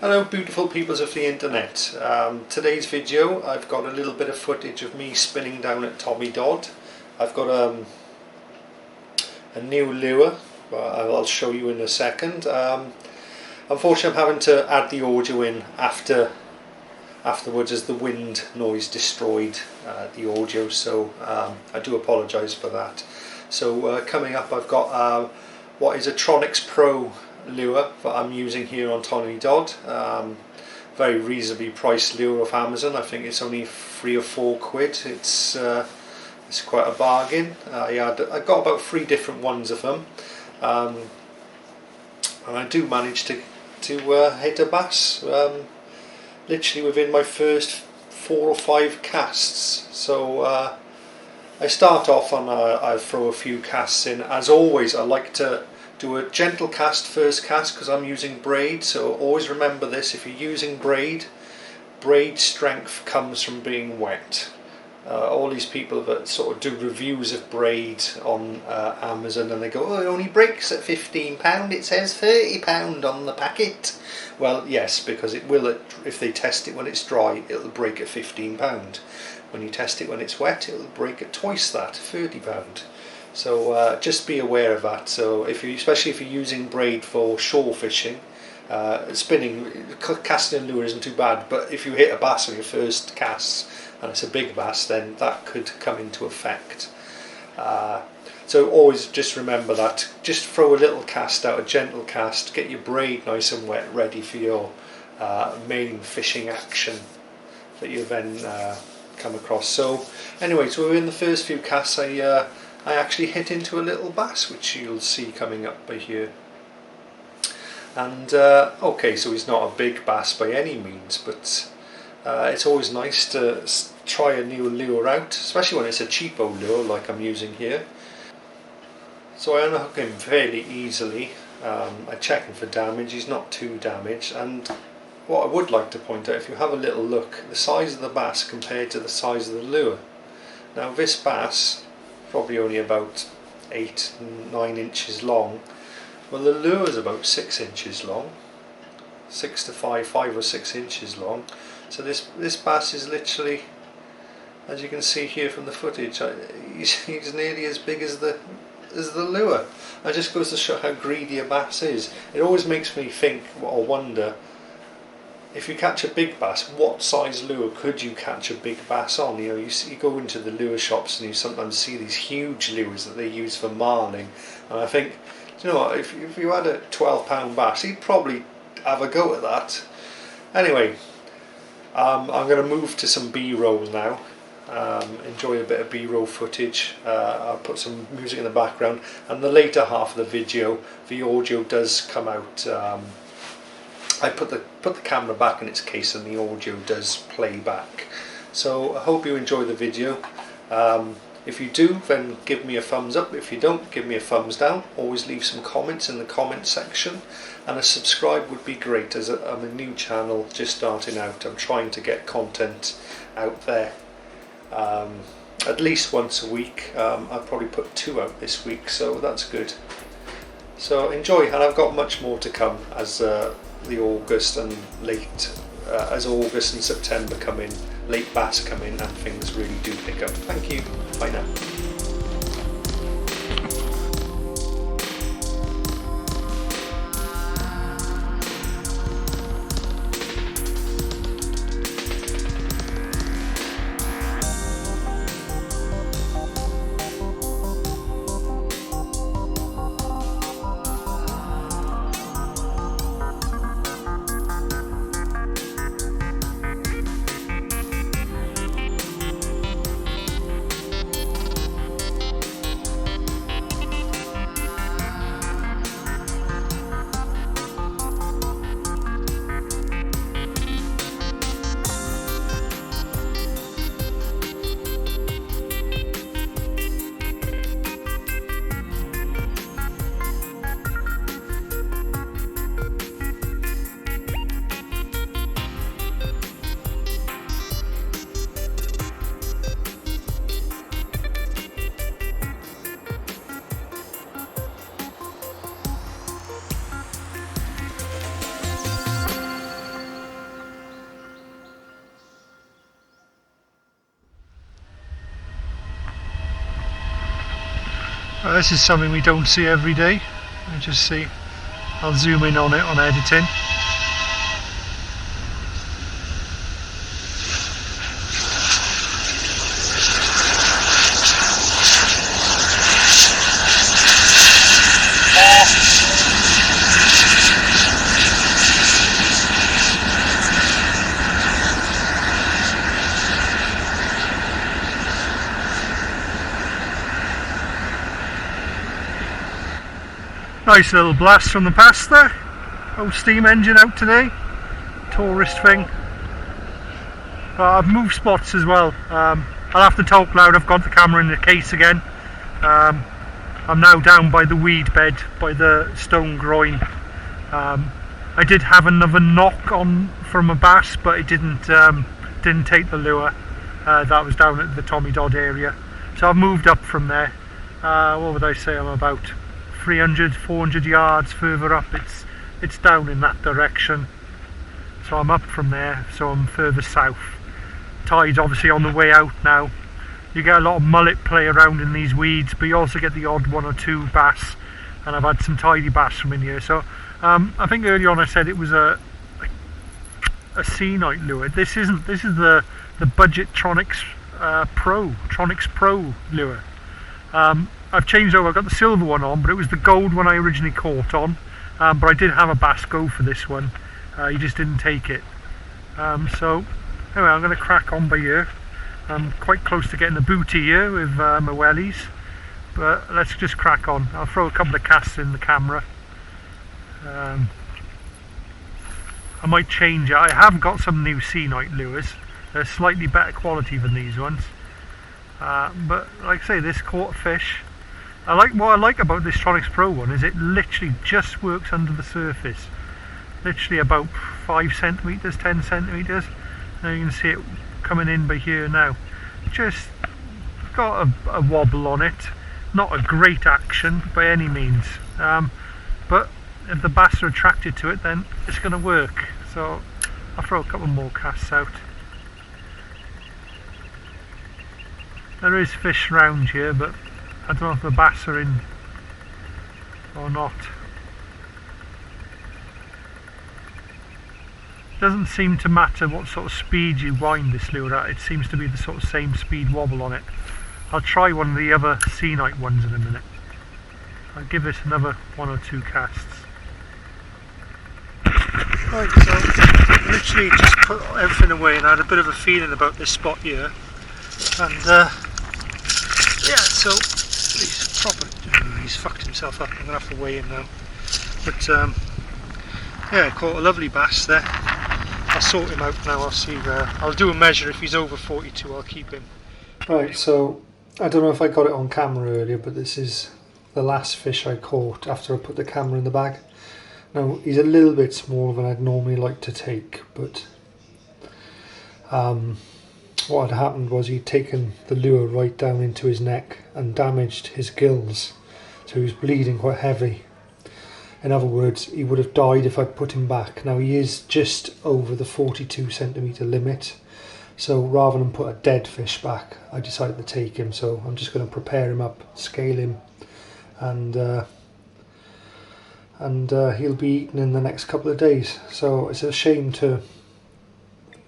Hello beautiful peoples of the internet. Today's video I've got a little bit of footage of me spinning down at Tommy Dodd. I've got a new lure, I'll show you in a second. Unfortunately I'm having to add the audio in afterwards as the wind noise destroyed the audio, so I do apologise for that. So coming up I've got what is a Tronix Pro lure that I'm using here on Tommy Dodd. Very reasonably priced lure off Amazon. I think it's only £3 or £4. It's quite a bargain. I got about 3 different ones of them, and I do manage to hit a bass literally within my first 4 or 5 casts. So I start off and I throw a few casts in. As always, I like to do a gentle cast first cast because I'm using braid, so always remember this: if you're using braid strength comes from being wet. All these people that sort of do reviews of braid on Amazon, and they go, oh, it only breaks at £15, it says £30 on the packet. Well, yes, because it will, if they test it when it's dry, it'll break at £15. When you test it when it's wet, it'll break at twice that, £30. So just be aware of that. So especially if you're using braid for shore fishing, casting a lure isn't too bad, but if you hit a bass on your first cast and it's a big bass, then that could come into effect. So always just remember that. Just throw a little cast out, a gentle cast, get your braid nice and wet, ready for your main fishing action that you then come across. So anyway, so in the first few casts I actually hit into a little bass, which you'll see coming up by here. And okay, so he's not a big bass by any means, but it's always nice to try a new lure out, especially when it's a cheapo lure like I'm using here. So I unhook him fairly easily. I check him for damage. He's not too damaged. And what I would like to point out, if you have a little look, the size of the bass compared to the size of the lure. Now this bass, probably only about 8-9 inches long. Well, the lure is about 6 inches long, 6 to 5 or 6 inches long. So this bass is literally, as you can see here from the footage, he's nearly as big as the lure. That just goes to show how greedy a bass is. It always makes me think or wonder, if you catch a big bass, what size lure could you catch a big bass on? You know, you go into the lure shops and you sometimes see these huge lures that they use for marling, and I think, you know what, if you had a 12-pound bass, he'd probably have a go at that. Anyway, I'm going to move to some B-roll now. Enjoy a bit of B-roll footage. I'll put some music in the background, and the later half of the video, the audio does come out. I put the camera back in its case and the audio does play back. So I hope you enjoy the video. If you do, then give me a thumbs up. If you don't, give me a thumbs down. Always leave some comments in the comment section, and a subscribe would be great, as I'm a new channel just starting out. I'm trying to get content out there at least once a week. I'll probably put 2 out this week, so that's good. So enjoy, and I've got much more to come as the August and as August and September come in, late bass come in, and things really do pick up. Thank you. Bye now. This is something we don't see every day. You just see, I'll zoom in on it on editing. Nice little blast from the past there. Old steam engine out today. Tourist thing. I've moved spots as well. I'll have to talk loud. I've got the camera in the case again. I'm now down by the weed bed, by the stone groin. I did have another knock on from a bass, but it didn't take the lure. That was down at the Tommy Dodd area. So I've moved up from there. What would I say? I'm about 300, 400 yards further up. It's down in that direction, so I'm up from there, so I'm further south. Tide's obviously on the way out now. You get a lot of mullet play around in these weeds, but you also get the odd one or two bass, and I've had some tidy bass from in here. So I think earlier on I said it was a sea night lure. This is the Budget Tronics Pro lure. I've changed over. I've got the silver one on, but it was the gold one I originally caught on. But I did have a bass go for this one. He just didn't take it. So anyway, I'm going to crack on by here. I'm quite close to getting the booty here with my wellies, but let's just crack on. I'll throw a couple of casts in the camera. I might change it. I have got some new sea night lures. They're slightly better quality than these ones. But like I say, this caught a fish. What I like about this Tronics Pro one is it literally just works under the surface. Literally about 5 centimeters, 10 centimeters. Now you can see it coming in by here now. Just got a wobble on it. Not a great action by any means. But if the bass are attracted to it, then it's going to work. So I'll throw a couple more casts out. There is fish round here, but I don't know if the bass are in or not. Doesn't seem to matter what sort of speed you wind this lure at. It seems to be the sort of same speed wobble on it. I'll try one of the other sea night ones in a minute. I'll give this another 1 or 2 casts. Right, so literally just put everything away, and I had a bit of a feeling about this spot here. And yeah, so he's fucked himself up. I'm gonna have to weigh him now. But yeah, caught a lovely bass there. I'll sort him out now. I'll see. I'll do a measure. If he's over 42, I'll keep him. Right. So I don't know if I got it on camera earlier, but this is the last fish I caught after I put the camera in the bag. Now he's a little bit smaller than I'd normally like to take, but what had happened was he'd taken the lure right down into his neck and damaged his gills, so he was bleeding quite heavy. In other words, he would have died if I'd put him back. Now he is just over the 42 centimetre limit, so rather than put a dead fish back, I decided to take him. So I'm just going to prepare him up, scale him, and he'll be eaten in the next couple of days. So it's a shame to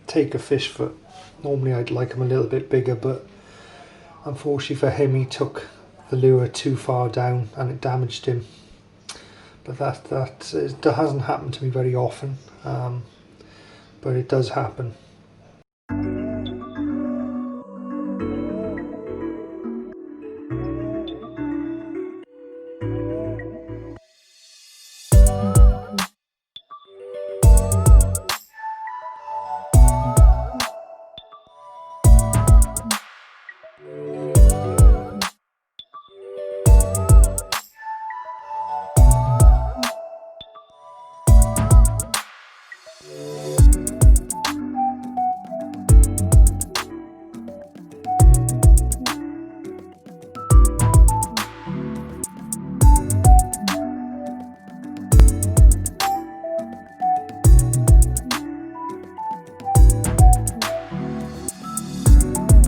take a fish foot. Normally I'd like him a little bit bigger, but unfortunately for him he took the lure too far down and it damaged him. But that hasn't happened to me very often, but it does happen.